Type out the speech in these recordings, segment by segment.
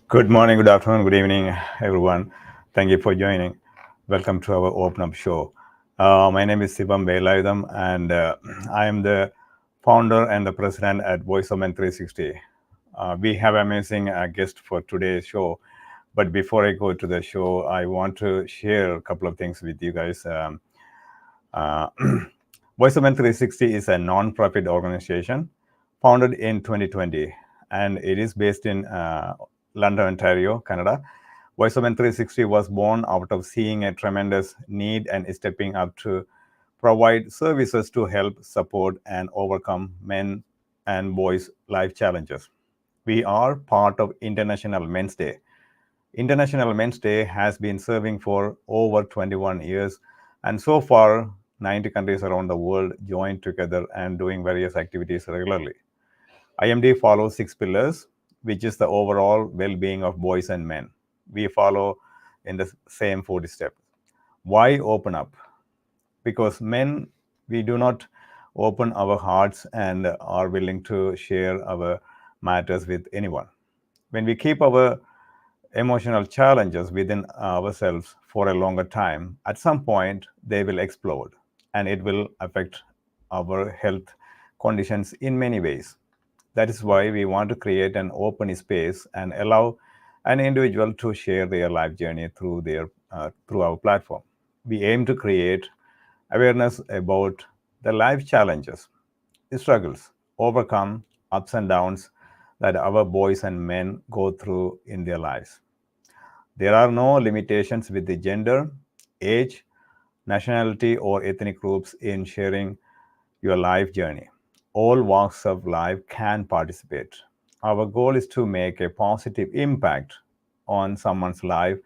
Good morning, good afternoon, good evening, everyone. Thank you for joining. Welcome to our Open Up show. My name is Sivam Velautham, and I am the founder and the president at VoiceOmen 360. We have amazing guest for today's show. But before I go to the show, I want to share a couple of things with you guys. Uh, VoiceOmen 360 is a non-profit organization founded in 2020, and it is based in London, Ontario, Canada. VoiceOmen 360 was born out of seeing a tremendous need and stepping up to provide services to help support and overcome men and boys' life challenges. We are part of International Men's Day. International Men's Day has been serving for over 21 years, and so far, 90 countries around the world joined together and doing various activities regularly. IMD follows six pillars, which is the overall well being of boys and men. We follow in the same 40 steps. Why open up? Because men, we do not open our hearts and are willing to share our matters with anyone. When we keep our emotional challenges within ourselves for a longer time, at some point they will explode and it will affect our health conditions in many ways. That is why we want to create an open space and allow an individual to share their life journey through our platform. We aim to create awareness about the life challenges, struggles, overcome ups and downs that our boys and men go through in their lives. There are no limitations with the gender, age, nationality, or ethnic groups in sharing your life journey. All walks of life can participate. Our goal is to make a positive impact on someone's life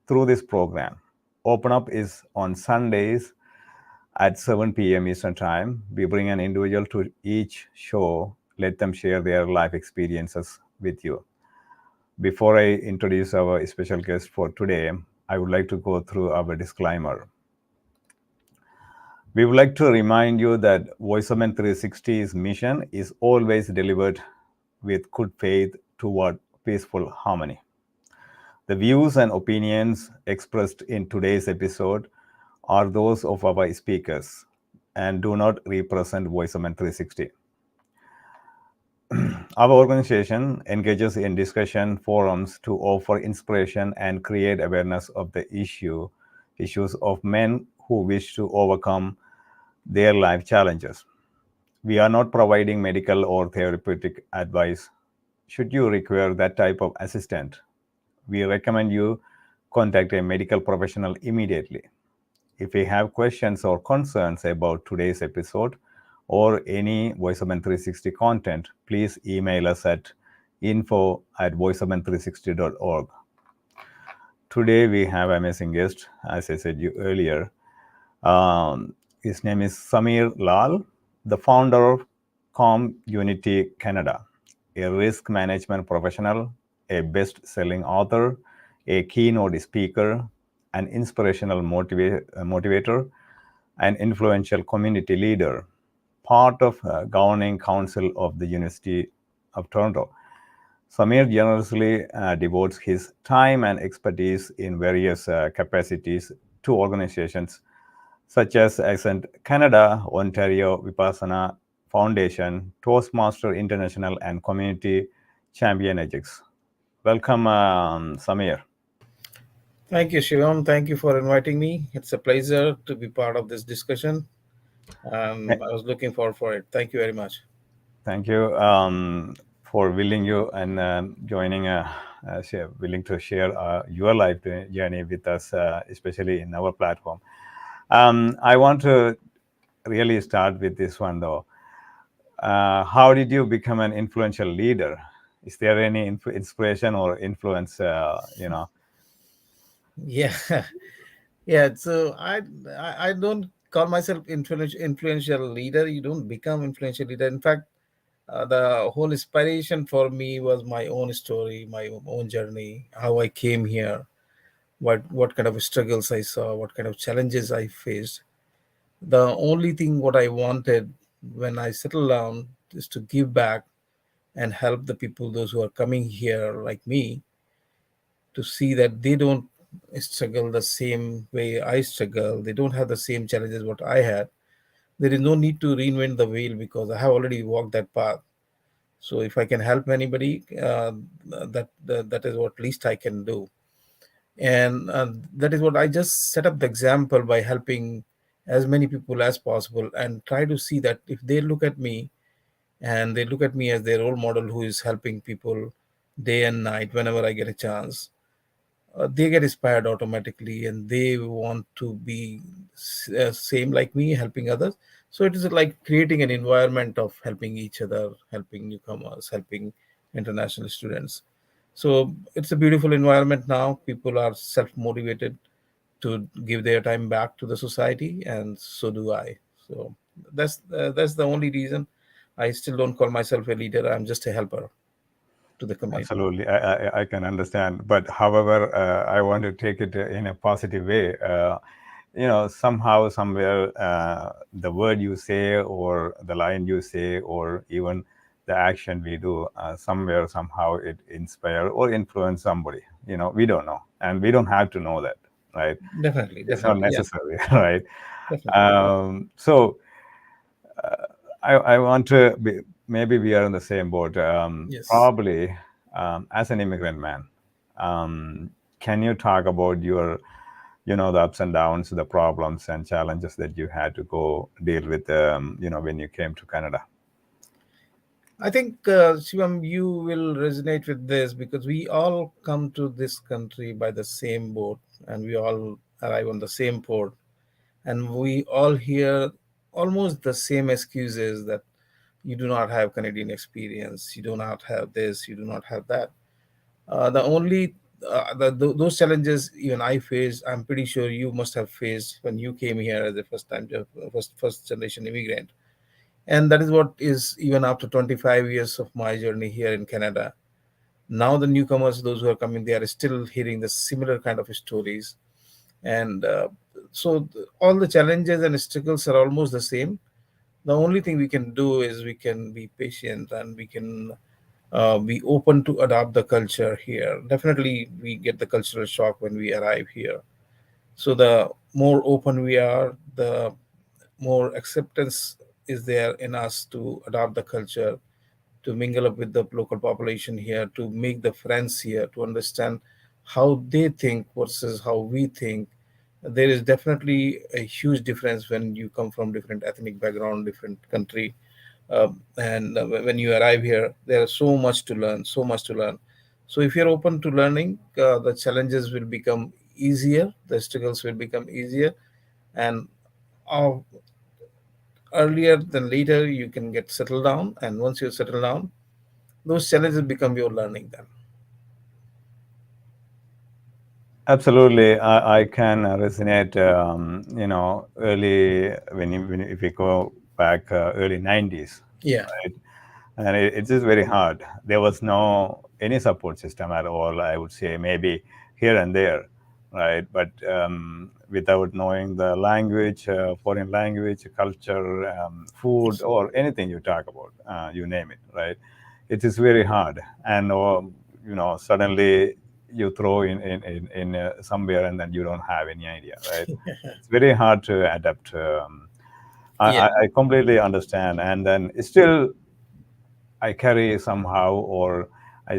through this program. Open Up is on Sundays at 7 p.m. Eastern Time. We bring an individual to each show, let them share their life experiences with you. Before I introduce our special guest for today, I would like to go through our disclaimer. We would like to remind you that VoiceOmen 360's mission is always delivered with good faith toward peaceful harmony. The views and opinions expressed in today's episode are those of our speakers and do not represent VoiceOmen 360. Our organization engages in discussion forums to offer inspiration and create awareness of the issues of men who wish to overcome their life challenges. We are not providing medical or therapeutic advice. Should you require that type of assistance, we recommend you contact a medical professional immediately. If you have questions or concerns about today's episode or any VoiceOmen 360 content, please email us at info@voiceomen360.org. Today we have amazing guest, as I said you earlier. His name is Samir Lal, the founder of ComUnityCanada, a risk management professional, a best-selling author, a keynote speaker, an inspirational motivator, an influential community leader, part of governing council of the University of Toronto. Samir generously devotes his time and expertise in various capacities to organizations such as Accent Canada, Ontario Vipassana Foundation, Toastmaster International, and Community Champion Ajax. Welcome, Samir. Thank you, Shivam. Thank you for inviting me. It's a pleasure to be part of this discussion. I was looking forward for it. Thank you very much. Thank you for willing you and joining, willing to share your life journey with us, especially in our platform. I want to really start with this one though. How did you become an influential leader? Is there any inspiration or influence? Yeah, yeah. So I don't call myself influential leader. You don't become influential leader. In fact, the whole inspiration for me was my own story, my own journey, how I came here, what kind of struggles I saw, what kind of challenges I faced. The only thing what I wanted when I settled down is to give back and help the people, those who are coming here like me. to see that they don't struggle the same way I struggle. They don't have the same challenges what I had. There is no need to reinvent the wheel because I have already walked that path. So if I can help anybody, that is what least I can do. And that is what I just set up the example by helping as many people as possible, and try to see that if they look at me and they look at me as their role model who is helping people day and night whenever I get a chance, they get inspired automatically and they want to be same like me, helping others. So it is like creating an environment of helping each other, helping newcomers, helping international students. So it's a beautiful environment now. People are self motivated to give their time back to the society, and so do I. So that's the only reason. I still don't call myself a leader. I'm just a helper to the community. Absolutely, I can understand. But however, I want to take it in a positive way. Somehow, somewhere, the word you say, or the line you say, or even the action we do, somewhere, somehow, it inspire or influence somebody. We don't know, and we don't have to know that, right? Definitely, It's not definitely, yeah, necessary, right? definitely. So I want to be, maybe we are in the same boat. Yes. Probably, as an immigrant man, can you talk about your, the ups and downs, the problems and challenges that you had to go deal with, when you came to Canada? I think, Shivam, you will resonate with this because we all come to this country by the same boat and we all arrive on the same port, and we all hear almost the same excuses that you do not have Canadian experience, you do not have this, you do not have that. The only those challenges even I faced, I'm pretty sure you must have faced when you came here as a first generation immigrant. And that is what is even after 25 years of my journey here in Canada. Now the newcomers, those who are coming, they are still hearing the similar kind of stories. And all the challenges and struggles are almost the same. The only thing we can do is we can be patient and we can be open to adopt the culture here. Definitely, we get the cultural shock when we arrive here. So the more open we are, the more acceptance is there in us to adopt the culture, to mingle up with the local population here, to make the friends here, to understand how they think versus how we think. There is definitely a huge difference when you come from different ethnic background, different country, and when you arrive here, there is so much to learn, so much to learn. So if you're open to learning, the challenges will become easier, the struggles will become easier, and uh, earlier than later you can get settled down. And once you settle down, those challenges become your learning then. Absolutely, I can resonate. Early if we go back, early '90s, Yeah. right? And it's just very hard. There was no any support system at all. I would say maybe here and there, right? But without knowing the language, foreign language, culture, food, Yes. or anything you talk about, you name it, right? It is very hard, and suddenly you throw in somewhere, and then you don't have any idea, right? It's very hard to adapt. Yeah. I completely understand, and then still I carry somehow, or I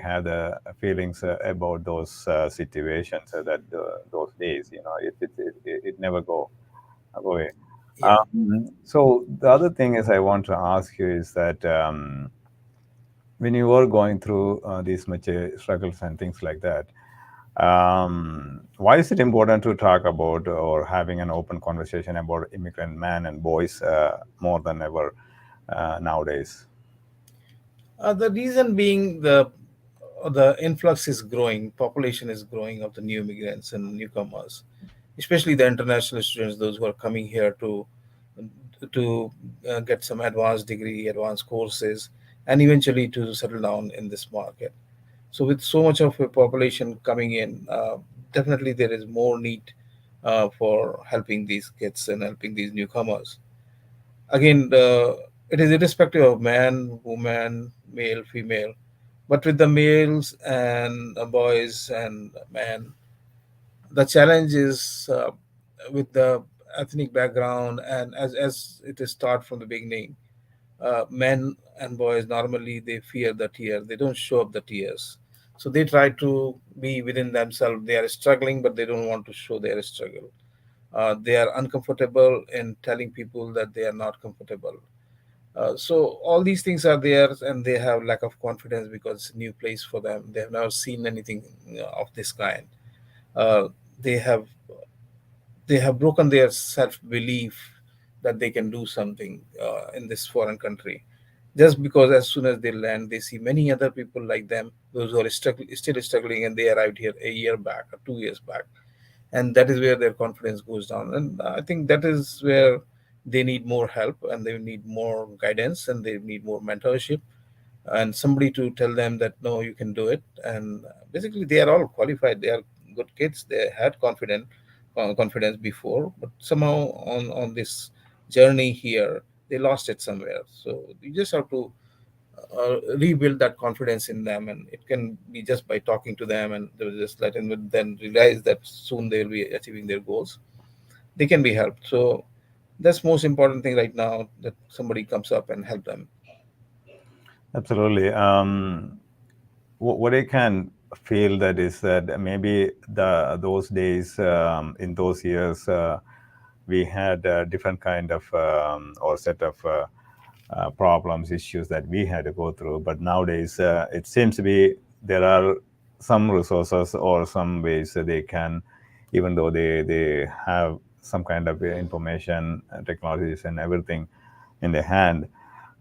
have the feelings about those situations, that those days. It never go away. Yeah. So the other thing is I want to ask you is that, when you were going through these much struggles and things like that, why is it important to talk about or having an open conversation about immigrant men and boys more than ever nowadays? The reason being the influx is growing, population is growing of the new immigrants and newcomers, especially the international students, those who are coming here to get some advanced degree, advanced courses, and eventually to settle down in this market. So with so much of a population coming in, definitely there is more need for helping these kids and helping these newcomers. Again, it is irrespective of man, woman, male, female. But with the males and boys and men, the challenge is with the ethnic background, and as it is taught from the beginning, men and boys normally they fear the tear. They don't show up the tears, so they try to be within themselves. They are struggling, but they don't want to show their struggle. They are uncomfortable in telling people that they are not comfortable. So all these things are there, and they have lack of confidence because it's a new place for them. They have never seen anything of this kind. Uh, they have they have broken their self belief that they can do something in this foreign country, just because as soon as they land they see many other people like them, those who are still struggling, and they arrived here a year back or 2 years back, and that is where their confidence goes down. And I think that is where they need more help, and they need more guidance, and they need more mentorship, and somebody to tell them that no, you can do it. And basically they are all qualified, they are good kids, they had confidence before, but somehow on this journey here they lost it somewhere. So you just have to rebuild that confidence in them, and it can be just by talking to them, and they'll just let them then realize that soon they'll be achieving their goals. They can be helped. So that's most important thing right now, that somebody comes up and help them. Absolutely. What I can feel that is that maybe those days, in those years, we had a different kind of or set of problems, issues that we had to go through. But nowadays, it seems to be there are some resources or some ways that they can, even though they have some kind of information, technologies, and everything in their hand,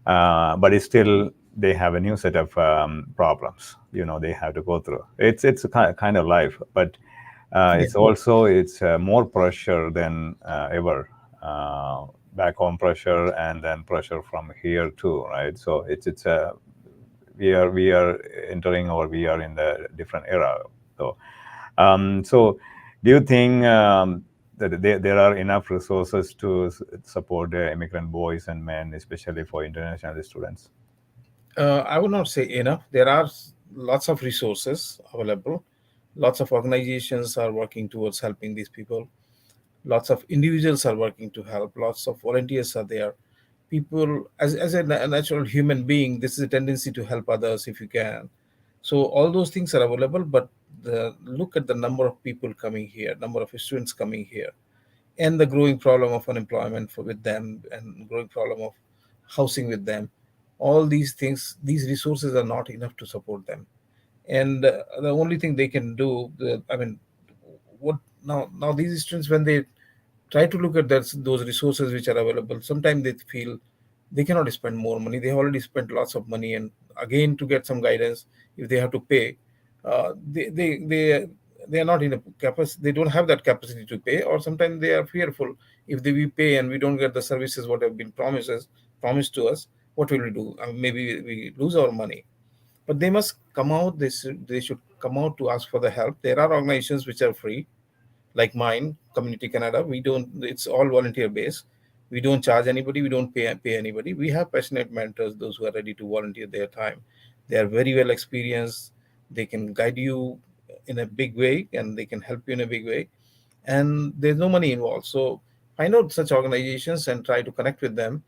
but it's still they have a new set of problems. They have to go through. It's a kind of life, but Yeah. it's more pressure than ever. Back home pressure, and then pressure from here too, right? So it's a we are entering, or we are in the different era, though. So, do you think that there are enough resources to support immigrant boys and men, especially for international students? I would not say enough. There are lots of resources available. Lots of organizations are working towards helping these people. Lots of individuals are working to help. Lots of volunteers are there. People, as a natural human being, this is a tendency to help others if you can. So all those things are available, but look at the number of people coming here, number of students coming here, and the growing problem of unemployment with them, and growing problem of housing with them. All these things, these resources are not enough to support them. And the only thing they can do, I mean, what now these students, when they try to look at those resources which are available, sometimes they feel they cannot spend more money. They already spent lots of money, and again to get some guidance, if they have to pay, they are not in a capacity. They don't have that capacity to pay, or sometimes they are fearful. If we pay and we don't get the services what have been promised to us, what will we do? Maybe we lose our money. But they must come out. They should come out to ask for the help. There are organizations which are free, like mine, Community Canada. We don't. It's all volunteer based. We don't charge anybody. We don't pay anybody. We have passionate mentors, those who are ready to volunteer their time. They are very well experienced. They can guide you in a big way, and they can help you in a big way. And there's no money involved. So find out such organizations and try to connect with them.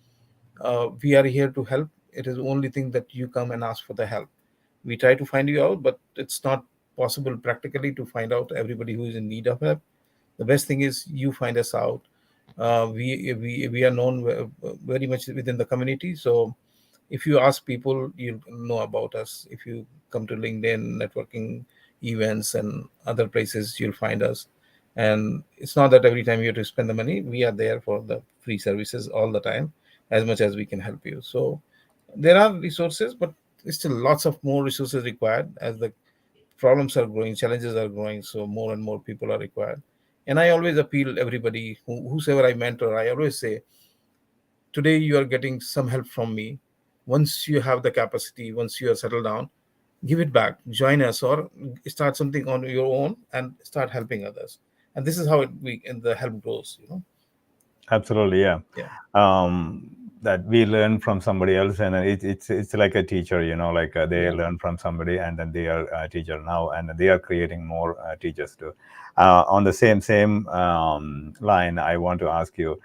We are here to help. It is the only thing that you come and ask for the help. We try to find you out, but it's not possible practically to find out everybody who is in need of help. The best thing is you find us out. We are known very much within the community. So if you ask people, you'll know about us. If you come to LinkedIn networking events and other places, you'll find us. And it's not that every time you have to spend the money. We are there for the free services all the time, as much as we can help you. So there are resources, but still lots of more resources required as the problems are growing, challenges are growing, so more and more people are required. And I always appeal everybody, whosoever I mentor, I always say, today you are getting some help from me. Once you have the capacity, once you are settled down, give it back, join us, or start something on your own and start helping others. And this is how and the help grows. Absolutely, yeah. Yeah. Um, that we learn from somebody else, and it's like a teacher, like they Yeah. learn from somebody and then they are a teacher now, and they are creating more teachers too. On the same line, I want to ask you,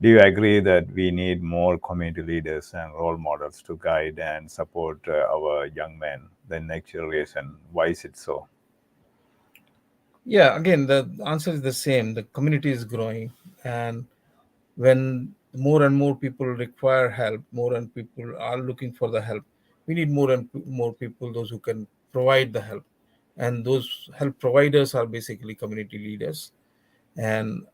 do you agree that we need more community leaders and role models to guide and support our young men, the next generation? Why is it so? Yeah, again, the answer is the same. The community is growing, and when more and more people require help, more and people are looking for the help, we need more and more people, those who can provide the help. And those help providers are basically community leaders. And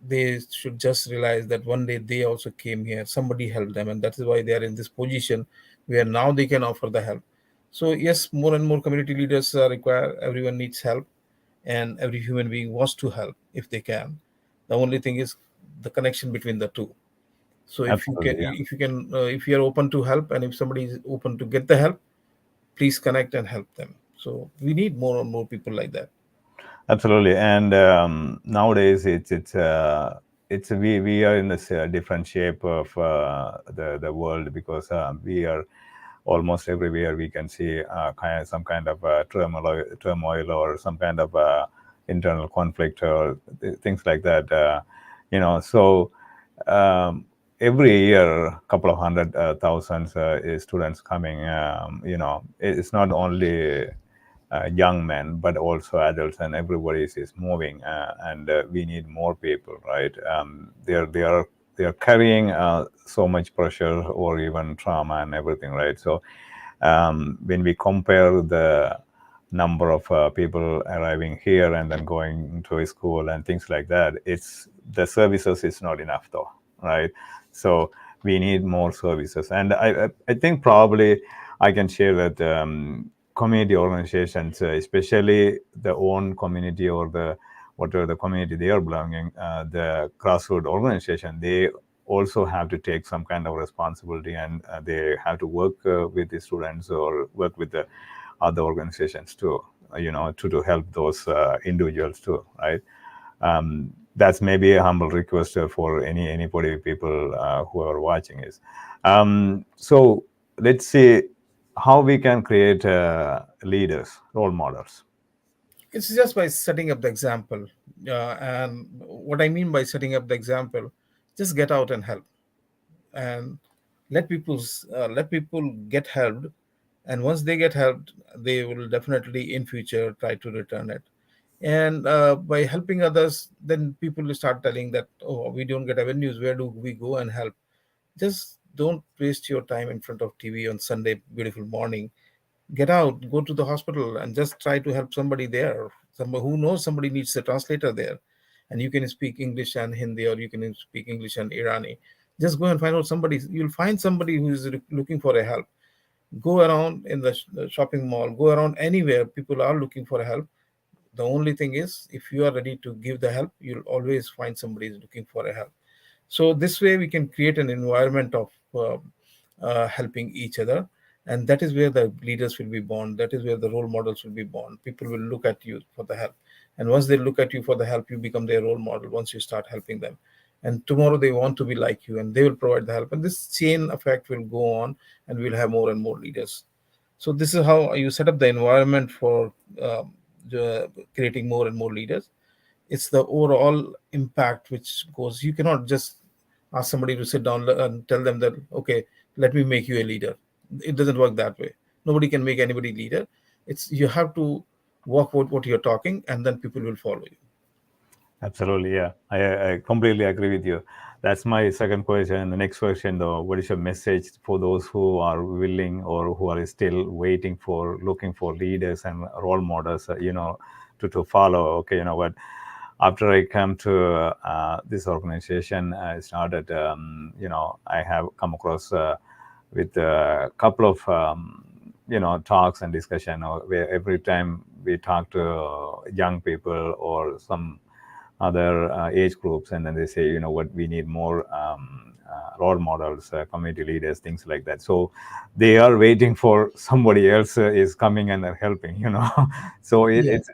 they should just realize that one day they also came here, somebody helped them, and that is why they are in this position where now they can offer the help. So yes, more and more community leaders are required. Everyone needs help, and every human being wants to help if they can. The only thing is the connection between the two. So Absolutely, yeah. if you are open to help, and if somebody is open to get the help, please connect and help them. So we need more and more people like that. Absolutely, and nowadays it's we are in this different shape of the world, because we are almost everywhere. We can see some kind of turmoil or some kind of internal conflict or things like that. So um, every year, couple of hundred thousands students coming. It's not only young men, but also adults, and everybody is moving, and we need more people, right? They are carrying so much pressure or even trauma and everything, right? So when we compare the number of people arriving here and then going to a school and things like that, it's the services is not enough though, right? So we need more services, and I think probably I can share that community organizations, especially the own community or the whatever the community they are belonging, the grassroots organization, they also have to take some kind of responsibility, and they have to work with the students or work with the other organizations too, to help those individuals too, right? That's maybe a humble request for anybody people who are watching is. So let's see how we can create leaders, role models. It's just by setting up the example. And what I mean by setting up the example, just get out and help, and let people get helped. And once they get helped, they will definitely in future try to return it. And by helping others, then people will start telling that, oh, we don't get avenues, where do we go and help? Just don't waste your time in front of TV on Sunday beautiful morning. Get out, go to the hospital, and just try to help somebody there. Somebody who knows somebody needs a translator there, and you can speak English and Hindi, or you can speak English and Irani. Just go and find out somebody. You'll find somebody who is looking for a help. Go around in the shopping mall, go around anywhere. People are looking for help. The only thing is, if you are ready to give the help, you'll always find somebody is looking for a help. So this way we can create an environment of helping each other, and that is where the leaders will be born. That is where the role models will be born. People will look at you for the help, and once they look at you for the help, you become their role model. Once you start helping them, and tomorrow they want to be like you, and they will provide the help, and this chain effect will go on, and we'll have more and more leaders. So this is how you set up the environment for creating more and more leaders. It's the overall impact which goes. You cannot just ask somebody to sit down and tell them that, okay, let me make you a leader. It doesn't work that way. Nobody can make anybody leader. It's you have to walk what you're talking, and then people will follow you. Absolutely, yeah. I completely agree with you. That's my second question. The next question, though, what is your message for those who are willing or who are still waiting for, looking for leaders and role models, to follow? Okay, you know what? After I come to this organization, I started, I have come across with a couple of, talks and discussion, where every time we talk to young people or some other age groups, and then they say, you know what, we need more role models, community leaders, things like that. So they are waiting for somebody else is coming and they're helping, so Yeah. it's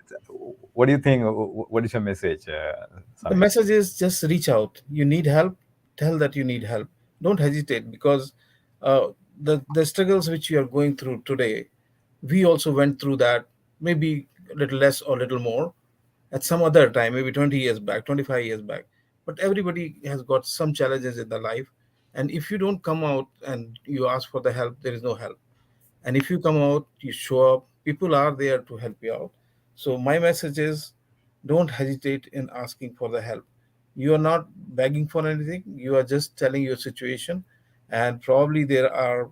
what do you think, what is your message, The Samir? message is just reach out. You need help, tell that you need help. don't hesitate, because uh, the struggles which you are going through today, we also went through that, maybe a little less or little more at some other time, maybe 20 years back, 25 years back. But everybody has got some challenges in their life. And if you don't come out and you ask for the help, there is no help. And if you come out, you show up, people are there to help you out. So my message is, don't hesitate in asking for the help. You are not begging for anything, you are just telling your situation. And probably there are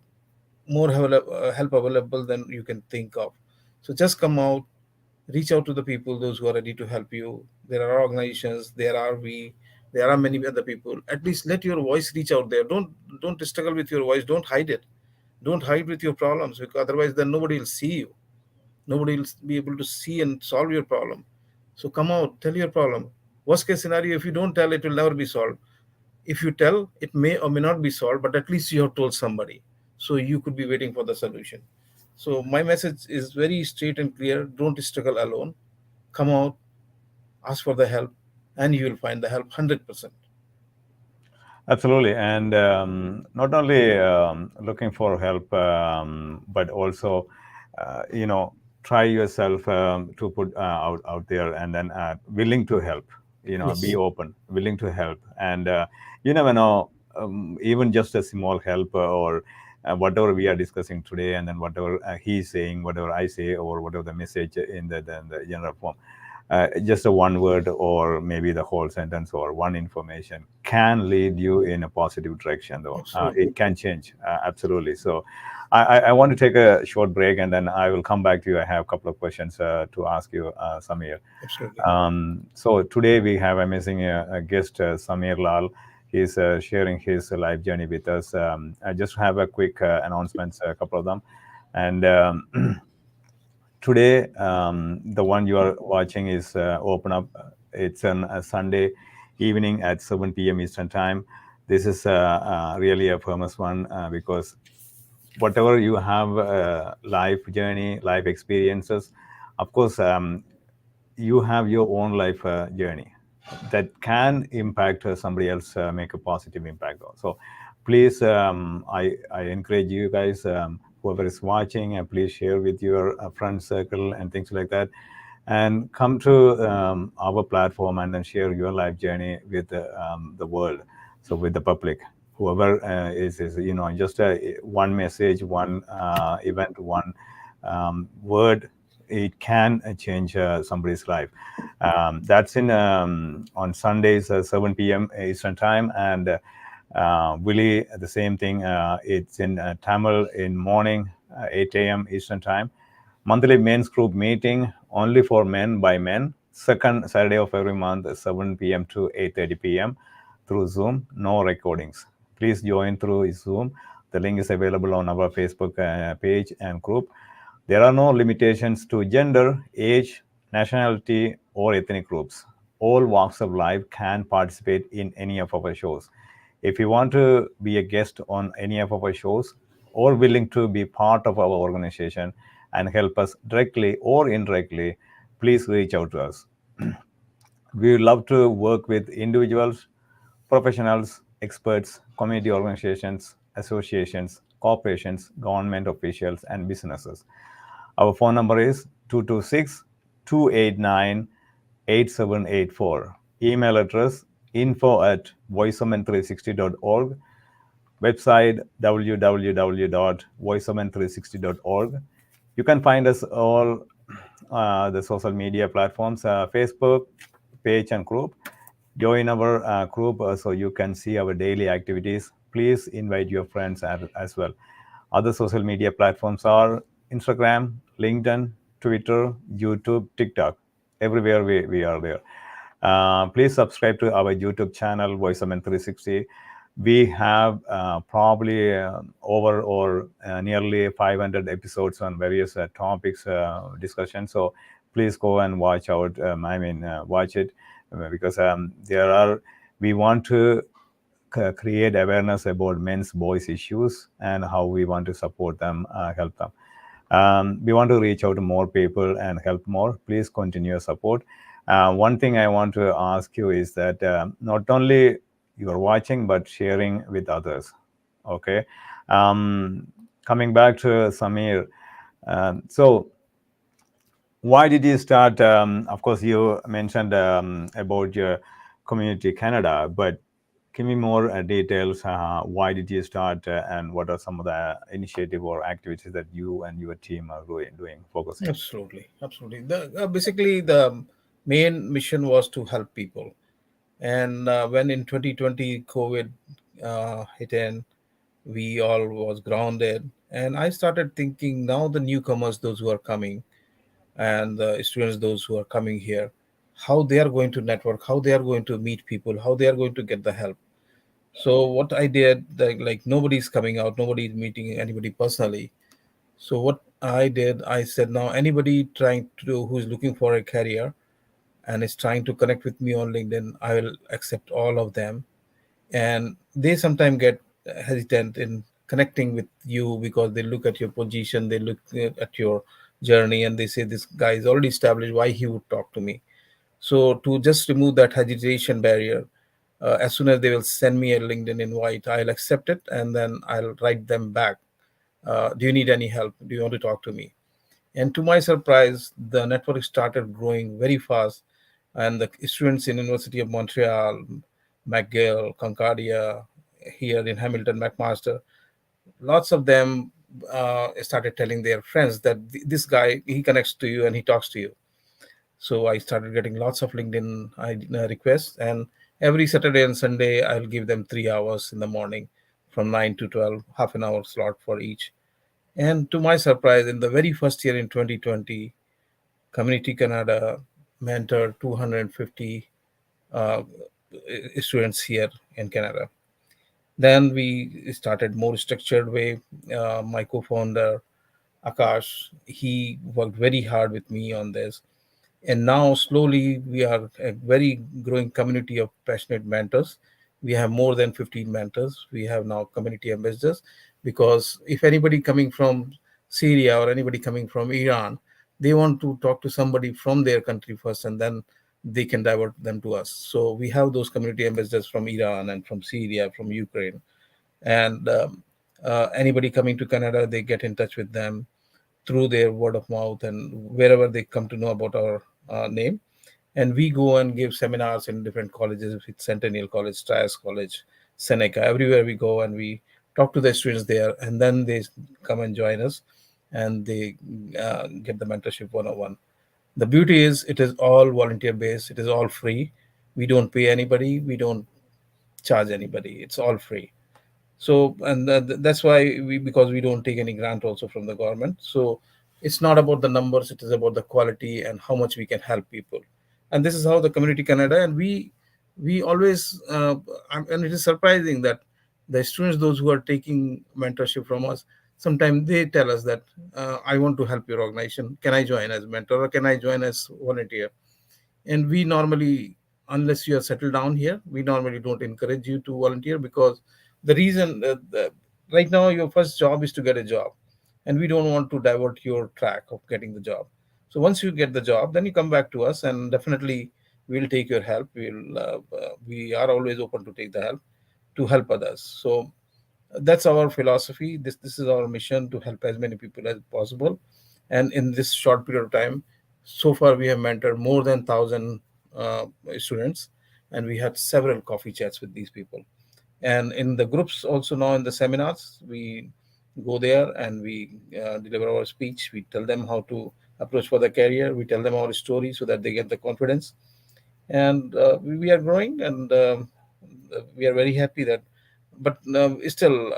more help available than you can think of. So just come out, reach out to the people, those who are ready to help you. There are organizations, there are many other people. At least let your voice reach out there. Don't struggle with your voice, don't hide it. Don't hide with your problems, because otherwise then nobody will see you. Nobody will be able to see and solve your problem. So come out, tell your problem. Worst case scenario, if you don't tell, it will never be solved. If you tell, it may or may not be solved, but at least you have told somebody, so you could be waiting for the solution. So my message is very straight and clear: don't struggle alone. Come out, ask for the help, and you will find the help 100%. Absolutely, and not only looking for help, but also, try yourself to put out there, and then willing to help. Be Yes. open, willing to help, and you never know. Even just a small help, or whatever we are discussing today, and then whatever he's saying, whatever I say, or whatever the message in the general form, just a one word or maybe the whole sentence or one information can lead you in a positive direction, though Absolutely. it can change, absolutely. So I want to take a short break, and then I will come back to you. I have a couple of questions to ask you, Samir. Absolutely. So today we have amazing guest, Samir Lal. He's sharing his life journey with us. I just have a quick announcements, a couple of them. And today, the one you are watching is Open Up. It's on a Sunday evening at 7 p.m. Eastern Time. This is really a famous one because whatever you have, life journey, life experiences, of course, you have your own life journey that can impact somebody else, make a positive impact. So please, I encourage you guys, whoever is watching, please share with your friend circle and things like that, and come to our platform and then share your life journey with the world, so with the public, whoever is just one message, one event, one word, it can change somebody's life. That's in on Sundays, 7 p.m. Eastern Time, and Willie, the same thing. It's in Tamil in morning, 8 a.m. Eastern Time. Monthly men's group meeting only for men by men. Second Saturday of every month, 7 p.m. to 8:30 p.m. through Zoom. No recordings. Please join through Zoom. The link is available on our Facebook page and group. There are no limitations to gender, age, nationality, or ethnic groups. All walks of life can participate in any of our shows. If you want to be a guest on any of our shows, or willing to be part of our organization and help us directly or indirectly, please reach out to us. We love to work with individuals, professionals, experts, community organizations, associations, corporations, government officials, and businesses. Our phone number is 226 289 8784. Email address info@voiceomen360.org. Website www.voiceomen360.org. You can find us all the social media platforms, Facebook page and group. Join our group so you can see our daily activities. Please invite your friends as well. Other social media platforms are Instagram, LinkedIn, Twitter, YouTube, TikTok. Everywhere we are there. Please subscribe to our YouTube channel, VoiceOmen 360. We have probably over or nearly 500 episodes on various topics, discussion. So please go and watch out. Watch it because we want to create awareness about men's, boys issues and how we want to support them, help them. We want to reach out to more people and help more. Please continue your support. One thing I want to ask you is that not only you are watching, but sharing with others. Okay. Um, Coming back to Samir, so why did you start? Of course, you mentioned about your Community Canada, but give me more details. Why did you start, and what are some of the initiative or activities that you and your team are doing focusing? Absolutely, absolutely. Basically the main mission was to help people. And when in 2020 COVID hit in, we all was grounded, and I started thinking, now the newcomers, those who are coming, and the students, those who are coming here, how they are going to network, how they are going to meet people, how they are going to get the help. So what I did, like nobody's coming out, nobody's meeting anybody personally. So what I did, I said, now anybody trying to do, who's looking for a career and is trying to connect with me on LinkedIn, I will accept all of them. And they sometimes get hesitant in connecting with you because they look at your position, they look at your journey, and they say, this guy is already established, why he would talk to me? So to just remove that hesitation barrier, as soon as they will send me a LinkedIn invite, I'll accept it, and then I'll write them back, do you need any help, do you want to talk to me? And to my surprise, the network started growing very fast, and the students in University of Montreal, McGill, Concordia, here in Hamilton, McMaster, lots of them started telling their friends that this guy, he connects to you and he talks to you. So I started getting lots of LinkedIn requests, and every Saturday and Sunday, I'll give them 3 hours in the morning from 9 to 12, half an hour slot for each. And to my surprise, in the very first year in 2020, Community Canada mentored 250 uh, students here in Canada. Then we started more structured way. My co-founder Akash, he worked very hard with me on this, and now slowly we are a very growing community of passionate mentors. We have more than 15 mentors. We have now community ambassadors, because if anybody coming from Syria or anybody coming from Iran, they want to talk to somebody from their country first, and then they can divert them to us. So we have those community ambassadors from Iran and from Syria, from Ukraine. And anybody coming to Canada, they get in touch with them through their word of mouth, and wherever they come to know about our name. And we go and give seminars in different colleges, with Centennial College, Trias College, Seneca, everywhere we go, and we talk to the students there, and then they come and join us, and they get the mentorship 101. The beauty is, it is all volunteer based, it is all free. We don't pay anybody, we don't charge anybody, it's all free. So, and that's why we, because we don't take any grant also from the government. So it's not about the numbers, it is about the quality and how much we can help people. And this is how the Community Canada, and we always and it is surprising that the students, those who are taking mentorship from us, sometimes they tell us that, I want to help your organization, can I join as mentor or can I join as volunteer? And we normally, unless you are settled down here, we normally don't encourage you to volunteer, because the reason, right now your first job is to get a job, and we don't want to divert your track of getting the job. So once you get the job, then you come back to us, and definitely we'll take your help. We are always open to take the help, to help others. So that's our philosophy. This is our mission, to help as many people as possible. And in this short period of time, so far we have mentored more than 1,000 students, and we had several coffee chats with these people. And in the groups also, now in the seminars, we go there and we deliver our speech. We tell them how to approach for the career, we tell them our story so that they get the confidence. And we are growing, and we are very happy that, but still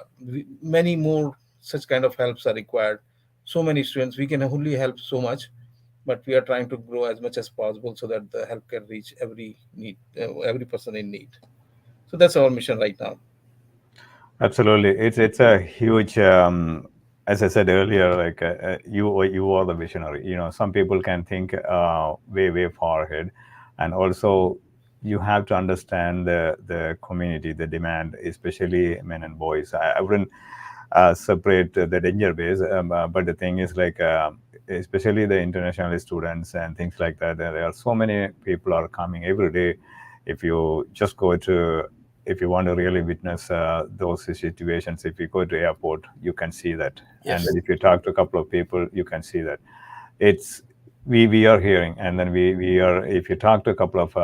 many more such kind of helps are required. So many students, we can only help so much, but we are trying to grow as much as possible so that the help can reach every need, every person in need. So that's our mission right now. Absolutely, it's a huge. As I said earlier, like you are the visionary. You know, some people can think way far ahead, and also you have to understand the community, the demand, especially men and boys. I wouldn't separate the danger base, but the thing is like. Especially the international students and things like that. There are so many people are coming every day. If you just go to if you want to really witness those situations, if you go to airport, you can see that. And Yes. then if you talk to a couple of people, you can see that. It's we are hearing, and then we are, if you talk to a couple of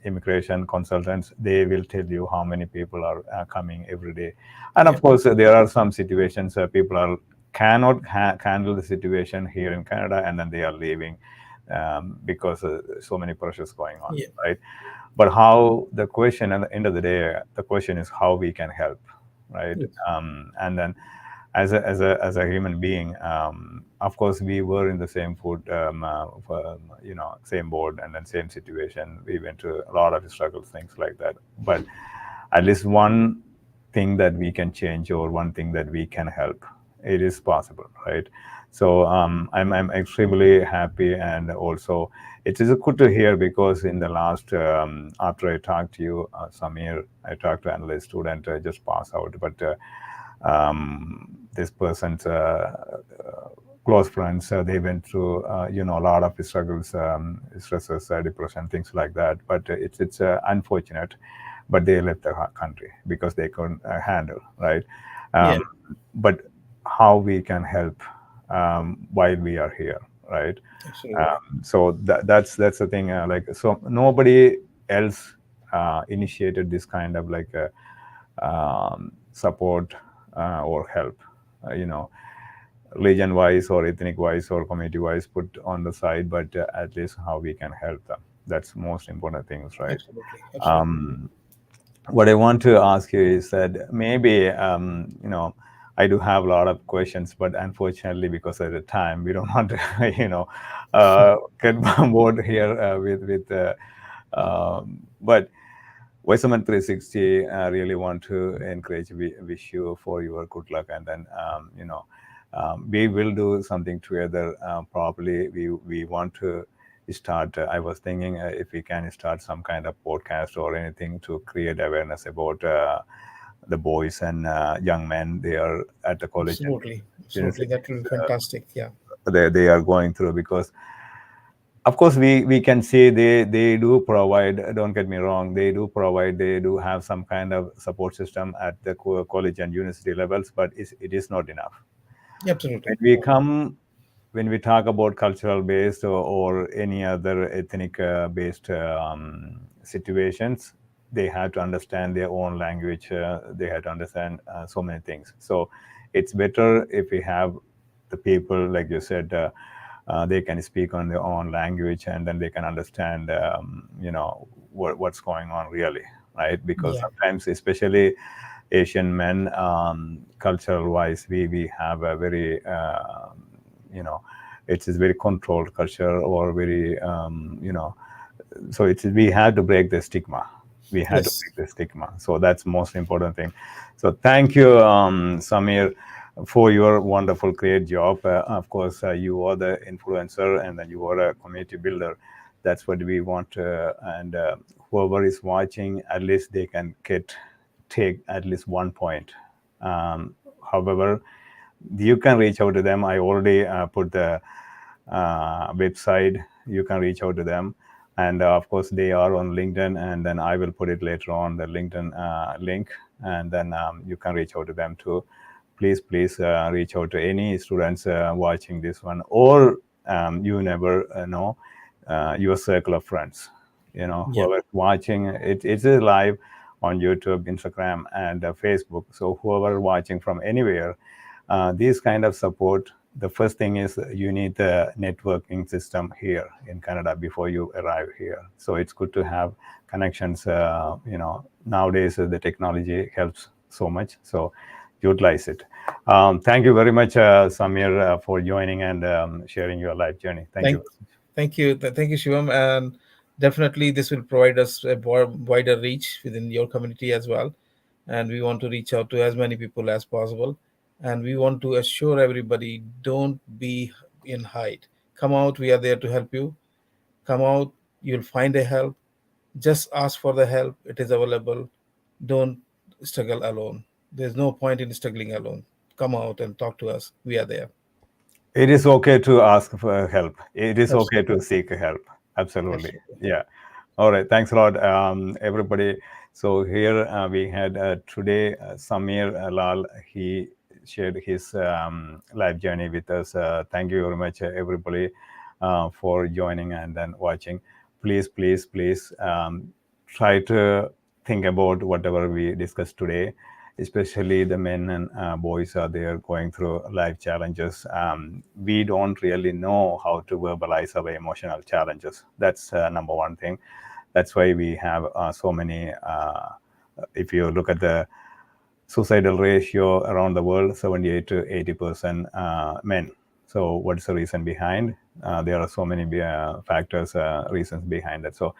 immigration consultants, they will tell you how many people are coming every day. And of Yep. course, there are some situations where people are cannot handle the situation here in Canada, and then they are leaving because so many pressures going on, Yeah. right? But how, the question at the end of the day, the question is how we can help, right? Yes. And then as a human being, of course we were in the same food, same board, and then same situation. We went through a lot of struggles, things like that. But at least one thing that we can change, or one thing that we can help, it is possible, right? So I'm extremely happy, and also it is good to hear, because in the last, after I talked to you, Samir, I talked to analyst student, just pass out, but this person's close friends, they went through a lot of struggles, stresses, depression, things like that. But it's unfortunate, but they left the country because they couldn't handle, right? Yeah. um, but how we can help while we are here, right? Absolutely. So that's the thing, like, so nobody else initiated this kind of like support or help, you know, religion wise or ethnic wise or community wise, put on the side, but at least how we can help them. That's most important things, right? Absolutely. Absolutely. What I want to ask you is that maybe, I do have a lot of questions, but unfortunately, because of the time, we don't want to, get bored here but Weisman 360 really want to encourage, wish you for your good luck, and then we will do something together. Probably we want to start. I was thinking if we can start some kind of podcast or anything to create awareness about the boys and young men they are at the college and Absolutely. Absolutely. That will universities, be fantastic. Yeah. they are going through, because of course we can see they do provide, don't get me wrong, they do provide, they do have some kind of support system at the college and university levels, but it is not enough. When Absolutely. we come, when we talk about cultural based, or any other ethnic based situations, they have to understand their own language, they have to understand so many things. So it's better if we have the people, like you said, they can speak on their own language, and then they can understand what's going on really, right? Because Yeah. sometimes, especially Asian men, cultural wise, we have a very you know it's a very controlled culture, or very so it's, we had to break the stigma, we had to Yes. break the stigma. So that's most important thing. So thank you, Samir, for your wonderful great job. Of course, you are the influencer, and then you are a community builder. That's what we want, and whoever is watching, at least they can take at least one point. However, you can reach out to them. I already put the website. You can reach out to them, and of course they are on LinkedIn, and then I will put it later on, the LinkedIn link, and then you can reach out to them too. Please reach out to any students watching this one, or you never know, your circle of friends, Yeah. whoever watching it. It's live on YouTube, Instagram, and Facebook. So whoever watching from anywhere, these kind of support, the first thing is you need the networking system here in Canada before you arrive here. So it's good to have connections. Nowadays the technology helps so much, so utilize it. Thank you very much, Samir, for joining and sharing your life journey. Thank you. Thank, thank you, Shivam, and definitely this will provide us a wider reach within your community as well. And we want to reach out to as many people as possible. And we want to assure everybody, don't be in hide. Come out. We are there to help you. Come out. You'll find a help. Just ask for the help. It is available. Don't struggle alone. There's no point in struggling alone. Come out and talk to us. We are there. It is okay to ask for help. It is okay Absolutely. to seek help. Absolutely. Absolutely. Yeah. All right. Thanks a lot, everybody. So here we had today Samir Lal. He shared his life journey with us. Thank you very much, everybody, for joining and then watching. Please, please, please try to think about whatever we discussed today, especially the men and boys are there going through life challenges. We don't really know how to verbalize our emotional challenges. That's number one thing. That's why we have so many. If you look at the suicidal ratio around the world, 78 to 80% men. So what's the reason behind? There are so many factors, reasons behind it. So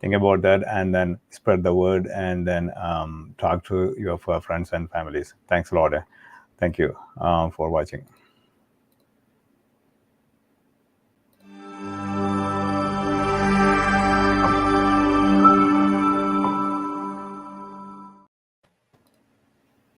think about that and then spread the word and then talk to your friends and families. Thanks a lot. Thank you for watching.